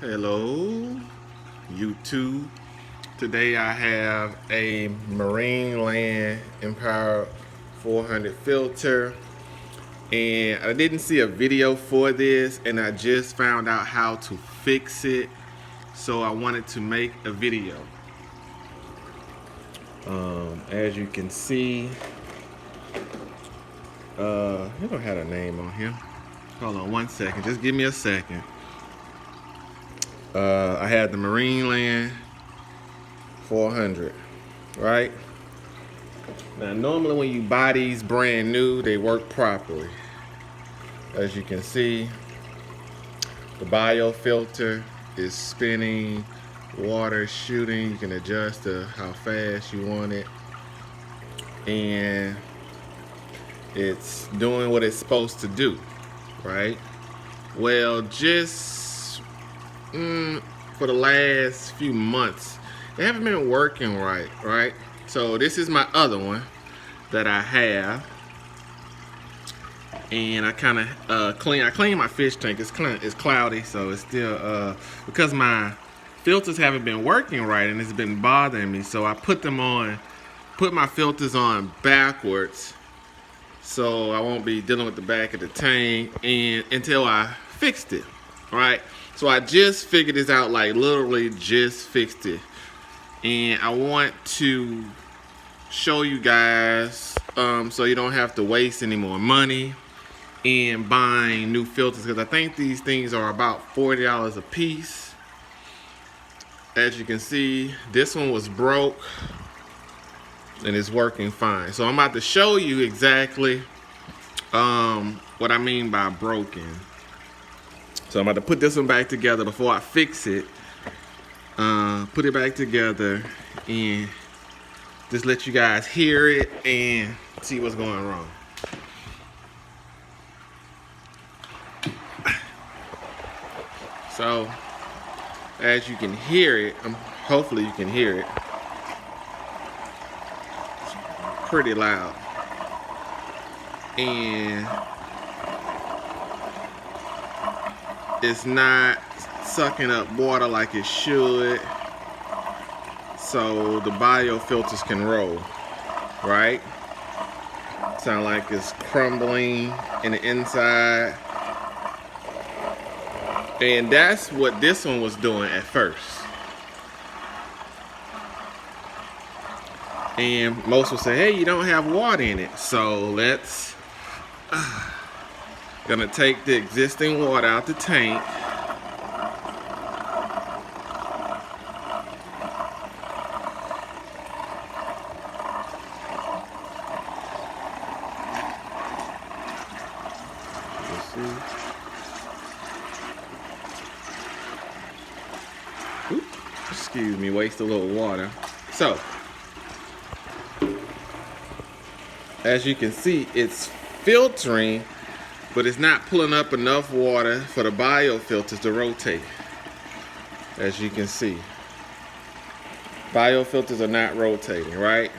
Hello, YouTube. Today I have a Marineland Emperor 400 filter, and I didn't see a video for this, and I just found out how to fix it, so I wanted to make a video. As you can see, it don't have a name on here. Hold on one second, just give me a second. I had the Marineland 400, right? Now, normally when you buy these brand new, they work properly. As you can see, the bio filter is spinning, water is shooting. You can adjust to how fast you want it, and it's doing what it's supposed to do, right? Well, just for the last few months, they haven't been working right? So this is my other one that I have, and I kind of I clean my fish tank. It's cloudy, so it's still because my filters haven't been working right, and it's been bothering me. So I put my filters on backwards, so I won't be dealing with the back of the tank and until I fixed it, right? So I just figured this out, like literally just fixed it. And I want to show you guys so you don't have to waste any more money in buying new filters, because I think these things are about $40 a piece. As you can see, this one was broke and it's working fine. So I'm about to show you exactly what I mean by broken. So I'm about to put this one back together before I fix it. Put it back together and just let you guys hear it and see what's going wrong. So as you can hear it, hopefully you can hear it. It's pretty loud. And it's not sucking up water like it should, so the bio filters can roll, right? Sound like it's crumbling in the inside, and that's what this one was doing at first. And most will say, hey, you don't have water in it, so let's gonna take the existing water out the tank. Oops, excuse me, waste a little water. So, as you can see, it's filtering, but it's not pulling up enough water for the bio filters to rotate. As you can see, bio filters are not rotating, right?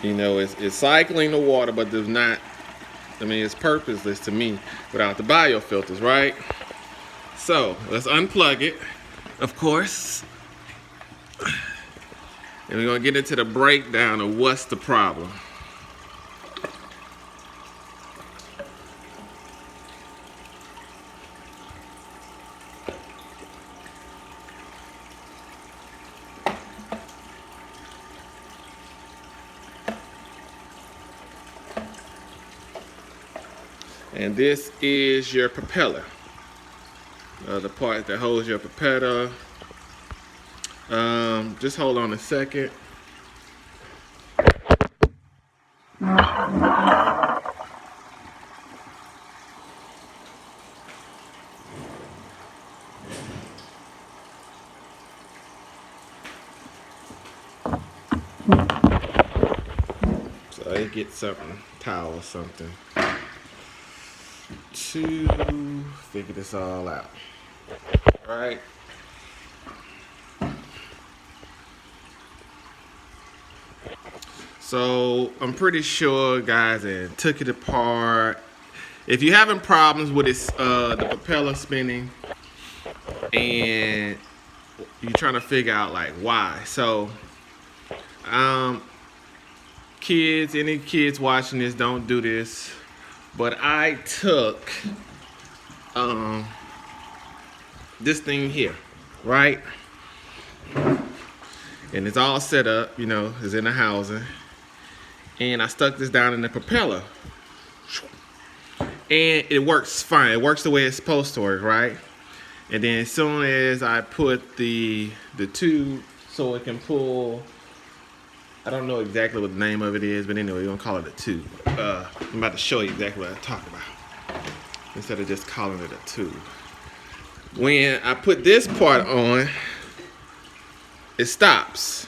You know, it's cycling the water, but there's not, I mean, it's purposeless to me without the bio filters, right? So let's unplug it, of course, and we're gonna get into the breakdown of what's the problem. And this is your propeller, the part that holds your propeller. Just hold on a second. So I get something, towel or something, to figure this all out. All right. So I'm pretty sure guys that took it apart if you're having problems with this, the propeller spinning, and you're trying to figure out like why, so kids, any kids watching this, don't do this. But I took this thing here, right? And it's all set up, you know, it's in the housing. And I stuck this down in the propeller. And it works fine. It works the way it's supposed to work, right? And then as soon as I put the tube so it can pull, I don't know exactly what the name of it is, but anyway, we're gonna call it a tube. I'm about to show you exactly what I'm talking about, instead of just calling it a tube. When I put this part on, it stops.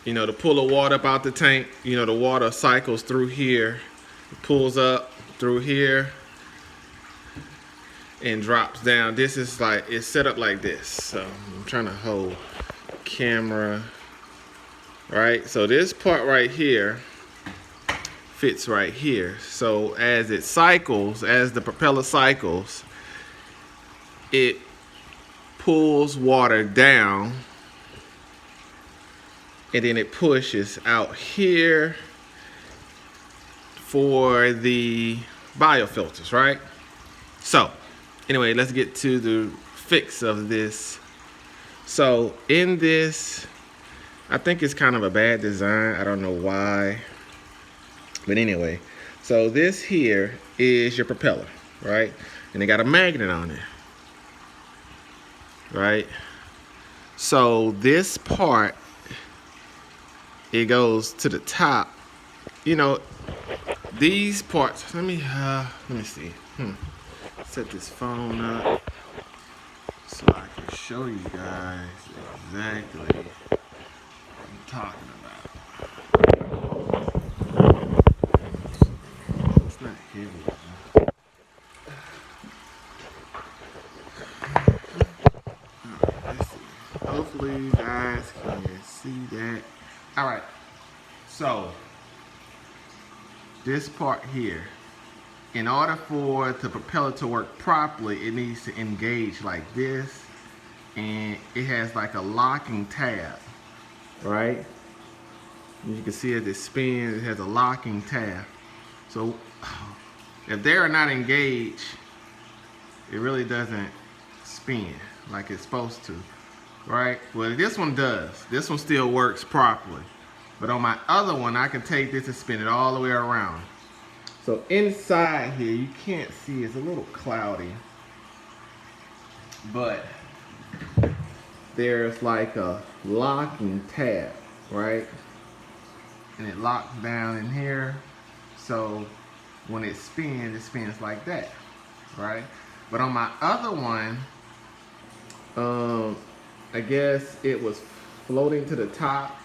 You know, to pull the water up out the tank, you know, the water cycles through here, pulls up through here, and drops down. This is like, it's set up like this. So I'm trying to hold camera, right? So this part right here fits right here. So as it cycles, as the propeller cycles, it pulls water down, and then it pushes out here for the biofilters, right? So anyway, let's get to the fix of this. So in this, I think it's kind of a bad design. I don't know why, but anyway, so this here is your propeller, right? And it got a magnet on it, right? So this part, it goes to the top. You know, these parts, let me see. Set this phone up so I can show you guys exactly what I'm talking about. It's not heavy. Let's see. Hopefully you guys can see that. All right, so this part here, in order for the propeller to work properly, it needs to engage like this, and it has like a locking tab, right? You can see as it spins, it has a locking tab. So if they are not engaged, it really doesn't spin like it's supposed to, right? Well, this one does. This one still works properly. But on my other one, I can take this and spin it all the way around. So inside here, you can't see, it's a little cloudy, but there's like a locking tab, right? And it locks down in here. So when it spins like that, right? But on my other one, I guess it was floating to the top,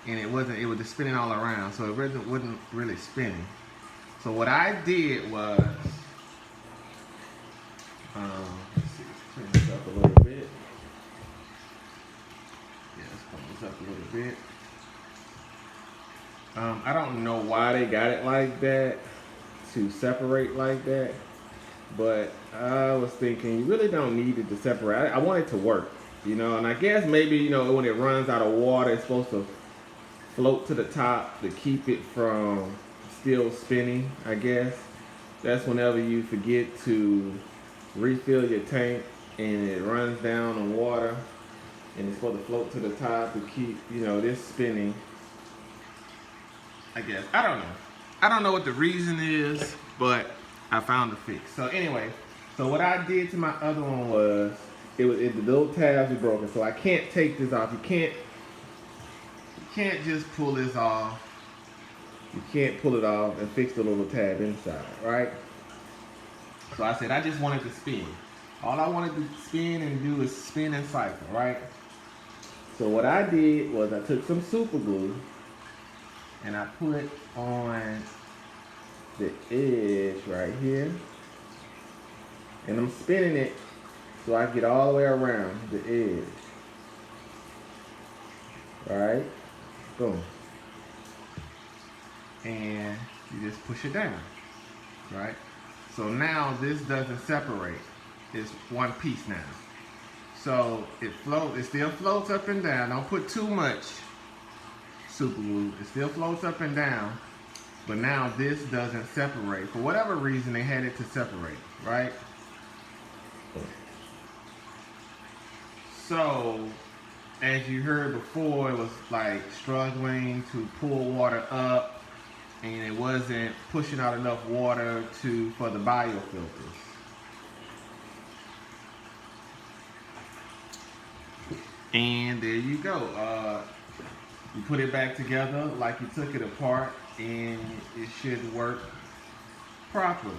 and it was just spinning all around, so it wasn't really spinning. So what I did was, let's see, let's clean this up a little bit. Yeah, let's clean this up a little bit. I don't know why they got it like that, to separate like that, but I was thinking you really don't need it to separate. I want it to work, you know, and I guess maybe, you know, when it runs out of water, it's supposed to float to the top to keep it from still spinning, I guess. That's whenever you forget to refill your tank and it runs down on water, and it's supposed to float to the top to keep, you know, this spinning, I guess. I don't know. I don't know what the reason is, but I found a fix. So anyway, so what I did to my other one was, the little tabs were broken, so I can't take this off. You can't just pull this off. You can't pull it off and fix the little tab inside, right? So I said I just wanted to spin. All I wanted to spin and do is spin and cycle, right? So what I did was I took some super glue and I put on the edge right here, and I'm spinning it so I get all the way around the edge. All right, boom. And You just push it down, right? So now this doesn't separate. It's one piece now. So it still floats up and down. Don't put too much super glue. It still floats up and down, but now this doesn't separate. For whatever reason, they had it to separate, right? So, as you heard before, it was like struggling to pull water up, and it wasn't pushing out enough water for the biofilters. And there you go. You put it back together like you took it apart, and it should work properly.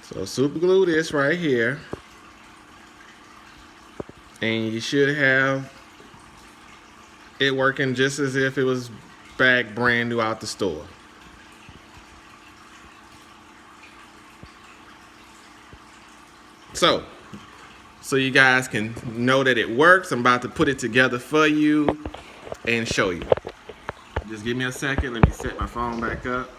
So super glue this right here, and you should have it working just as if it was back brand new out the store. So you guys can know that it works, I'm about to put it together for you and show you. Just give me a second, let me set my phone back up.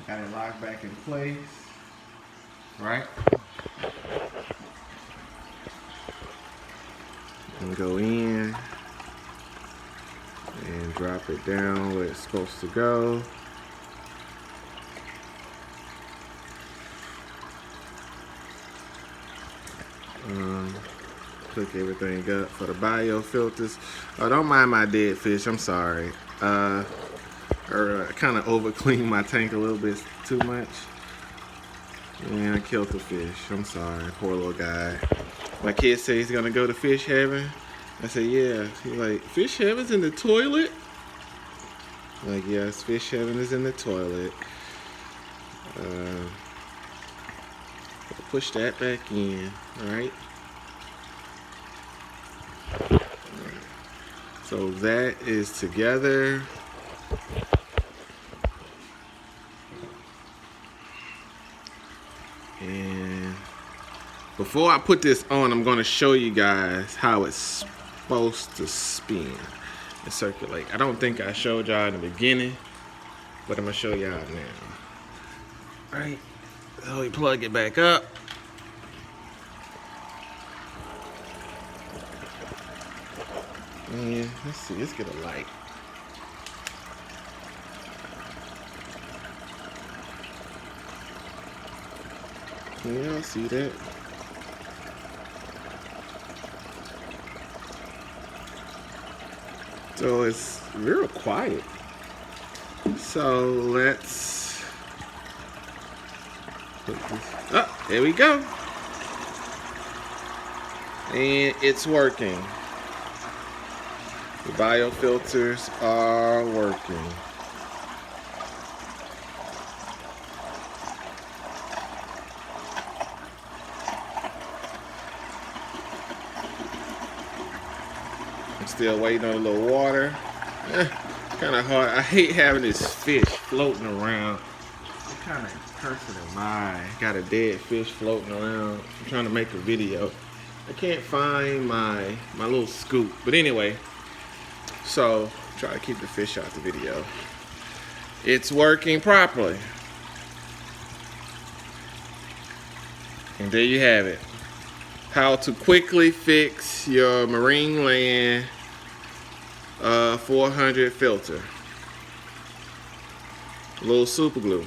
Got it locked back in place, right? And go in and drop it down where it's supposed to go. Cook everything up for the biofilters. Oh, don't mind my dead fish, I'm sorry. Kind of over cleaned my tank a little bit too much. And I killed the fish. I'm sorry, poor little guy. My kid said he's gonna go to fish heaven. I said, yeah. He's like, fish heaven's in the toilet? I'm like, yes, fish heaven is in the toilet. Push that back in, alright? So that is together. And before I put this on, I'm going to show you guys how it's supposed to spin and circulate. I don't think I showed y'all in the beginning, but I'm going to show y'all now. Alright, so we plug it back up. And let's see, let's get a light. Can y'all see that? So it's real quiet. So let's put this up. There we go. And it's working. The biofilters are working. I'm still waiting on a little water. Kind of hard. I hate having this fish floating around. I'm kind of cursing in my eye. Got a dead fish floating around. I'm trying to make a video. I can't find my little scoop. But anyway, so try to keep the fish out the video. It's working properly. And there you have it. How to quickly fix your Marineland 400 filter. A little super glue.